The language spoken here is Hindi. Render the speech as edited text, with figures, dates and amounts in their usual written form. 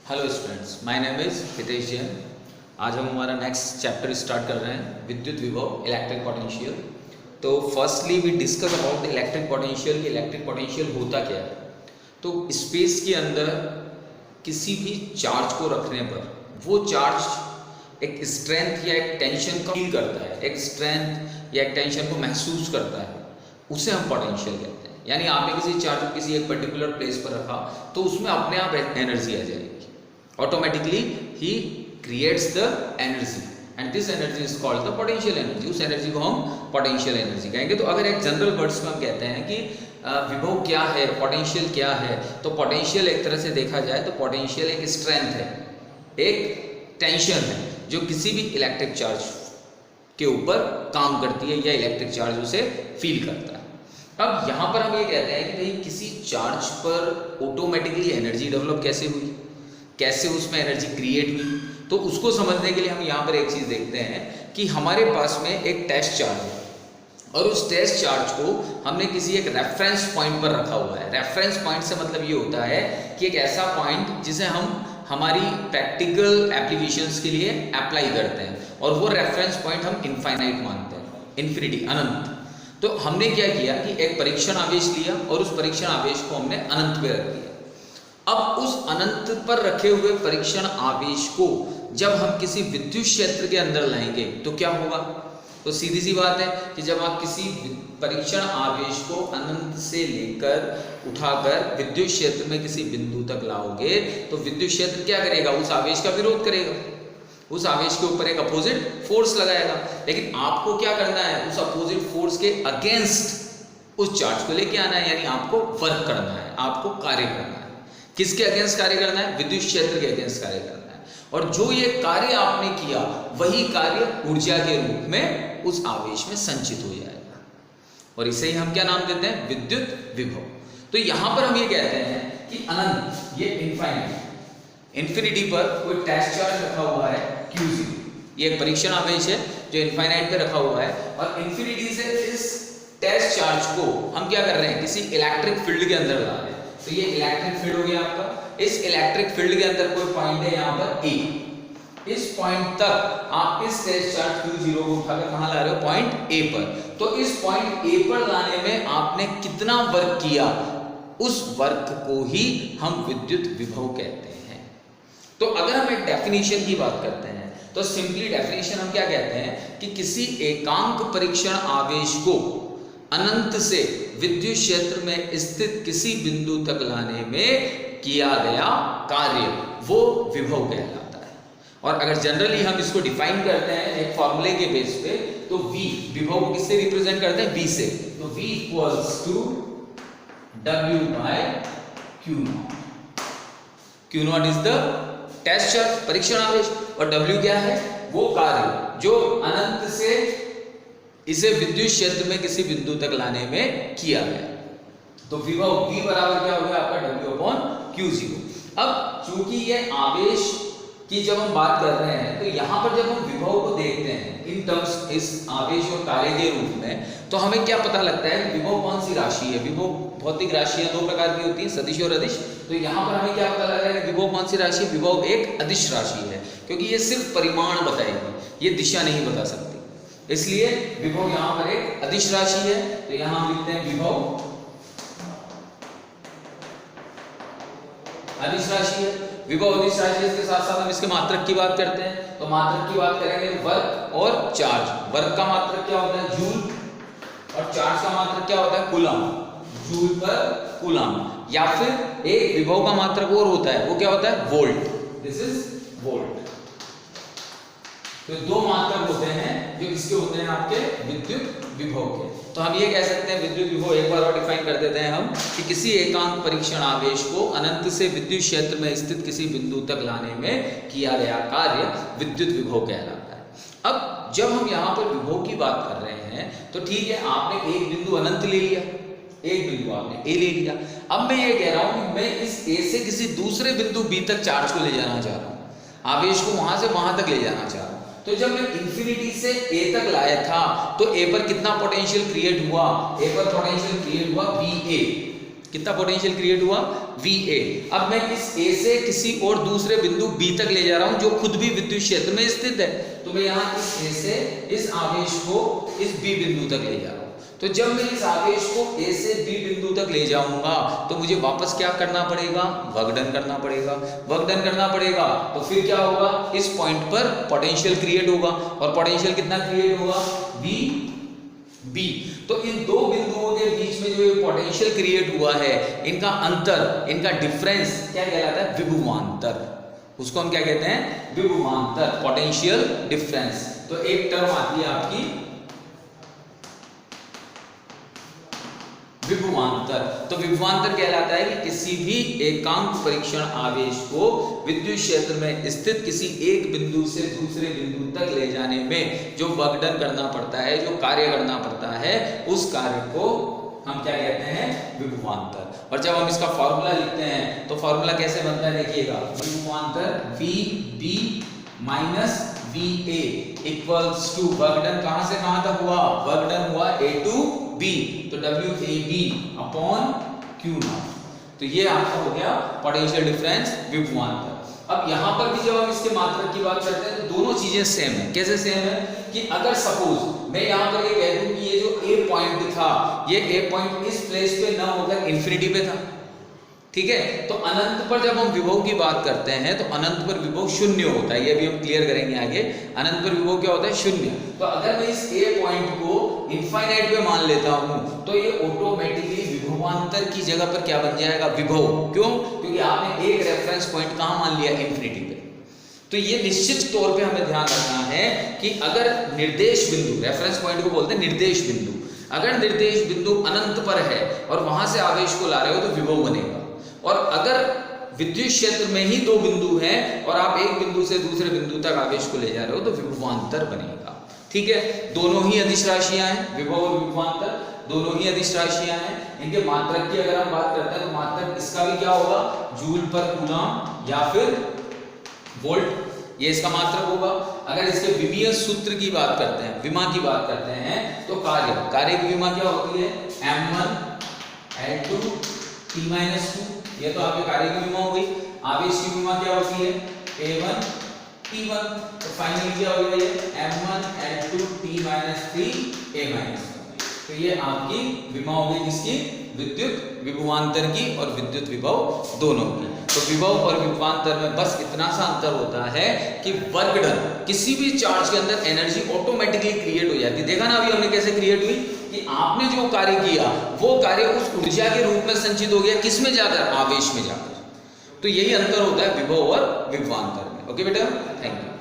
Hello students, my name is Hitesh Jain. आज हम हमारा नेक्स्ट चैप्टर स्टार्ट कर रहे हैं, विद्युत विभव, इलेक्ट्रिक पोटेंशियल। तो firstly we discuss about the electric potential कि इलेक्ट्रिक पोटेंशियल होता क्या है। तो स्पेस के अंदर किसी भी चार्ज को रखने पर वो चार्ज एक स्ट्रेंथ या एक टेंशन का फील करता है, एक स्ट्रेंथ या एक टेंशन को महसूस करता है, उसे हम पोटेंशियल कहते हैं। यानी आपने किसी चार्ज को किसी एक पर्टिकुलर प्लेस पर रखा तो उसमें अपने आप एनर्जी आ जाएगी, automatically he creates the energy and this energy is called the potential energy. उस एनर्जी को हम पोटेंशियल एनर्जी कहेंगे। तो अगर एक जनरल वर्ड्स में हम कहते हैं कि विभव क्या है, पोटेंशियल क्या है, तो पोटेंशियल एक तरह से देखा जाए तो पोटेंशियल एक स्ट्रेंथ है, एक टेंशन है जो किसी भी इलेक्ट्रिक चार्ज के ऊपर काम करती है या इलेक्ट्रिक चार्ज उसे फील करता है। अब यहाँ पर हम ये कहते हैं कि भाई किसी चार्ज पर ऑटोमेटिकली एनर्जी डेवलप कैसे हुई, कैसे उसमें एनर्जी क्रिएट हुई। तो उसको समझने के लिए हम यहाँ पर एक चीज़ देखते हैं कि हमारे पास में एक टेस्ट चार्ज है और उस टेस्ट चार्ज को हमने किसी एक रेफरेंस पॉइंट पर रखा हुआ है। रेफरेंस पॉइंट से मतलब ये होता है कि एक ऐसा पॉइंट जिसे हम हमारी प्रैक्टिकल एप्लीकेशंस के लिए अप्लाई करते हैं, और वो रेफरेंस पॉइंट हम इनफाइनाइट मानते हैं, इन्फिनिटी, अनंत। तो हमने क्या किया कि एक परीक्षण आवेश लिया और उस परीक्षण आवेश को हमने अनंत पे रख दिया। अब उस अनंत पर रखे हुए परीक्षण आवेश को जब हम किसी विद्युत क्षेत्र के अंदर लाएंगे तो क्या होगा। तो सीधी सी बात है कि जब आप किसी परीक्षण आवेश को अनंत से लेकर उठाकर विद्युत क्षेत्र में किसी बिंदु तक लाओगे तो विद्युत क्षेत्र क्या करेगा, उस आवेश का विरोध करेगा, उस आवेश के ऊपर एक अपोजिट फोर्स लगाएगा। लेकिन आपको क्या करना है, उस अपोजिट फोर्स के अगेंस्ट उस चार्ज को लेके आना है, यानी आपको वर्क करना है, आपको कार्य करना है। किसके अगेंस्ट कार्य करना है, विद्युत क्षेत्र के अगेंस्ट कार्य करना है। और जो ये कार्य आपने किया वही कार्य ऊर्जा के रूप में उस आवेश में संचित हो जाएगा, और इसे ही हम क्या नाम देते हैं, विद्युत विभव। तो यहां पर हम ये कहते हैं कि अनंत, ये इनफाइनाइट, इन्फिनिटी पर कोई टेस्ट चार्ज रखा हुआ है Q0, ये एक परीक्षण आवेश है जो इनफाइनाइट पे रखा हुआ है, और इन्फिनिटी से इस टेस्ट चार्ज को हम क्या कर रहे हैं, किसी इलेक्ट्रिक फील्ड के अंदर ला रहे हैं। तो ये इलेक्ट्रिक फील्ड हो गया आपका। इस इलेक्ट्रिक फील्ड के अंदर कोई पॉइंट है यहाँ पर ए, इस पॉइंट तक आप इस टेस्ट चार्ज Q0 को उठाकर कहाँ ला रहे हो, पॉइंट ए पर। तो इस पॉइंट ए पर लाने में आपने कितना वर्क किया, उस वर्क को ही हम विद्युत विभव कहते हैं। तो अगर हम एक डेफिनेशन की बात करते हैं तो सिंपली डेफिनेशन हम क्या कहते हैं कि किसी एकांक परीक्षण आवेश को अनंत से विद्युत क्षेत्र में स्थित किसी बिंदु तक लाने में किया गया कार्य वो विभव कहलाता है। और अगर जनरली हम इसको डिफाइन करते हैं एक फॉर्मूले के बेस पे, तो V, विभव को किससे रिप्रेजेंट करते हैं, V से। तो V equals to W by Q0। Q0 is the test charge, परीक्षण आवेश, और W क्या है, वो कार्य जो अनंत से इसे विद्युत क्षेत्र में किसी बिंदु तक लाने में किया गया। तो विभव V बराबर क्या हो गया आपका, W अपॉन Q0। अब चूंकि ये आवेश की जब हम बात कर रहे हैं तो यहाँ पर जब हम विभव को देखते हैं इन टर्म्स, इस आवेश और कार्य के रूप में, तो हमें क्या पता लगता है, विभव कौन सी राशि है। विभव भौतिक राशियां दो प्रकार की होती हैं, सदिश और अदिश। तो यहाँ पर हमें क्या पता लग रहा है कि विभव कौन सी राशि है, विभव एक अदिश राशि है, क्योंकि ये सिर्फ परिमाण बताएगी, ये दिशा नहीं बता सकती, इसलिए विभव यहाँ पर एक अदिश राशि है। तो यहाँ हम लिखते हैं विभव अदिश राशि है। विभव अदिश राशि है, इसके साथ साथ हम इसके मात्रक की बात करते हैं। तो मात्रक की बात करेंगे वर्क और चार्ज। वर्क का मात्रक क्या होता है, जूल, और चार्ज का मात्रक क्या होता है, कूलम, जूल पर कूलम। या फिर एक विभव का मात्रक और होता है, वो क्या होता है, वोल्ट, दिस इज वोल्ट। तो दो मात्रक होते हैं जो किसके होते हैं, आपके विद्युत विभव के। तो हम ये कह सकते हैं विद्युत विभव एक बार और डिफाइन कर देते हैं हम कि किसी एकांक परीक्षण आवेश को अनंत से विद्युत क्षेत्र में स्थित किसी बिंदु तक लाने में किया गया कार्य विद्युत विभव कहलाता है। अब जब हम यहाँ पर विभव की बात कर रहे हैं तो ठीक है, आपने एक बिंदु अनंत ले लिया, एक बिंदु आपने ए ले लिया। अब मैं ये कह रहा हूं कि मैं इस ए से किसी दूसरे बिंदु बी तक चार्ज को ले जाना चाह रहा हूं, आवेश को वहां से वहां तक ले जाना चाह रहा हूं। तो जब मैं इंफिनिटी से ए तक लाया था तो ए पर कितना पोटेंशियल क्रिएट हुआ, ए पर पोटेंशियल क्रिएट हुआ VA। कितना पोटेंशियल क्रिएट हुआ, VA। अब मैं इस A से किसी और दूसरे बिंदु B तक ले जा रहा हूं जो खुद भी विद्युत क्षेत्र में स्थित है, तो मैं यहाँ इस A से इस आवेश को इस B बिंदु तक ले जा रहा हूं। तो जब मैं इस आवेश को A से B बिंदु तक ले जाऊंगा तो मुझे वापस क्या करना पड़ेगा, वर्क डन करना पड़ेगा। वर्क डन करना पड़ेगा तो फिर क्या होगा, इस पॉइंट पर पोटेंशियल क्रिएट होगा, और पोटेंशियल कितना क्रिएट होगा, B। तो इन दो बिंदुओं के बीच में जो ये पोटेंशियल क्रिएट हुआ है, इनका अंतर, इनका डिफरेंस क्या कहलाता है, विभवांतर। उसको हम क्या कहते हैं, विभवांतर, पोटेंशियल डिफरेंस। तो एक टर्म आती है आपकी विभवांतर। तो विभवांतर कहलाता है कि किसी भी एकांक परीक्षण आवेश को विद्युत क्षेत्र में स्थित किसी एक बिंदु से दूसरे बिंदु तक ले जाने में जो वर्क डन करना पड़ता है, जो कार्य करना पड़ता है, उस कार्य को हम क्या कहते हैं, विभवांतर। और जब हम इसका फॉर्मूला लिखते हैं तो फॉर्मूला कैसे बनता है, देखिएगा, विभवांतर VB minus VA equals to work done कहां से कहां तक हुआ, वर्क डन हुआ A to B, तो WAB अपॉन Q0। तो ये आपका हो गया पोटेंशियल डिफरेंस, विभवांतर। अब यहां पर भी जब हम इसके मात्रक की बात करते हैं तो दोनों चीजें सेम है। कैसे सेम है कि अगर सपोज मैं यहां पर ये कह दूं कि ये जो A पॉइंट था, ये A पॉइंट इस प्लेस पे ना होकर इंफिनिटी पे था, ठीक है, तो अनंत पर जब हम विभव की बात करते हैं तो अनंत पर विभव शून्य होता है। ये भी हम क्लियर करेंगे आगे। अनंत पर विभव क्या होता है, शून्य। तो अगर मैं इस A पॉइंट को इनफाइनाइट पे मान लेता हूं तो ये ऑटोमेटिकली विभवांतर की जगह पर क्या बन जाएगा, विभव। क्यों, क्योंकि आपने एक रेफरेंस पॉइंट कहां मान लिया, इंफिनिटी पे। तो ये निश्चित तौर पे हमें ध्यान रखना है कि अगर निर्देश बिंदु, रेफरेंस पॉइंट को बोलते हैं निर्देश बिंदु, अगर निर्देश बिंदु अनंत पर है और वहां से आवेश को ला रहे हो तो विभव बनेगा। और अगर विद्युत क्षेत्र में ही दो बिंदु हैं और आप एक बिंदु से दूसरे बिंदु तक आवेश को ले जा रहे हो तो विभवांतर बनेगा। ठीक है, दोनों ही अदिश राशियां हैं, विभव और विभवांतर दोनों ही अदिश राशियां हैं। इनके मात्रक की अगर हम बात करते हैं तो मात्रक इसका भी क्या होगा, जूल पर कूलम या फिर वोल्ट, ये इसका मात्रक होगा। अगर इसके विमीय सूत्र की बात करते हैं, विमा की बात करते हैं तो कार्य की विमा क्या होती है, M1 L2 T-2। ये तो आपके कार्य की विमा हो गई। आवेश की विमा क्या होती है, A1 T1। तो फाइनली क्या हो गया, ये M1 L2 T-3 A-1। तो ये आपकी विमा हो गई किसकी, विद्युत विभवांतर की और विद्युत विभव दोनों की। तो विभव और विभवांतर में बस इतना सा अंतर होता है कि वर्क डन, किसी भी चार्ज के अंदर एनर्जी ऑटोमेटिकली क्रिएट हो जाती है। देखा ना अभी हमने कैसे क्रिएट हुई कि आपने जो कार्य किया वो कार्य उस ऊर्जा के रूप में संचित हो गया, किसमें जाकर, आवेश में जाकर। तो यही अंतर होता है विभव और विभवांतर में। ओके बेटा, थैंक यू।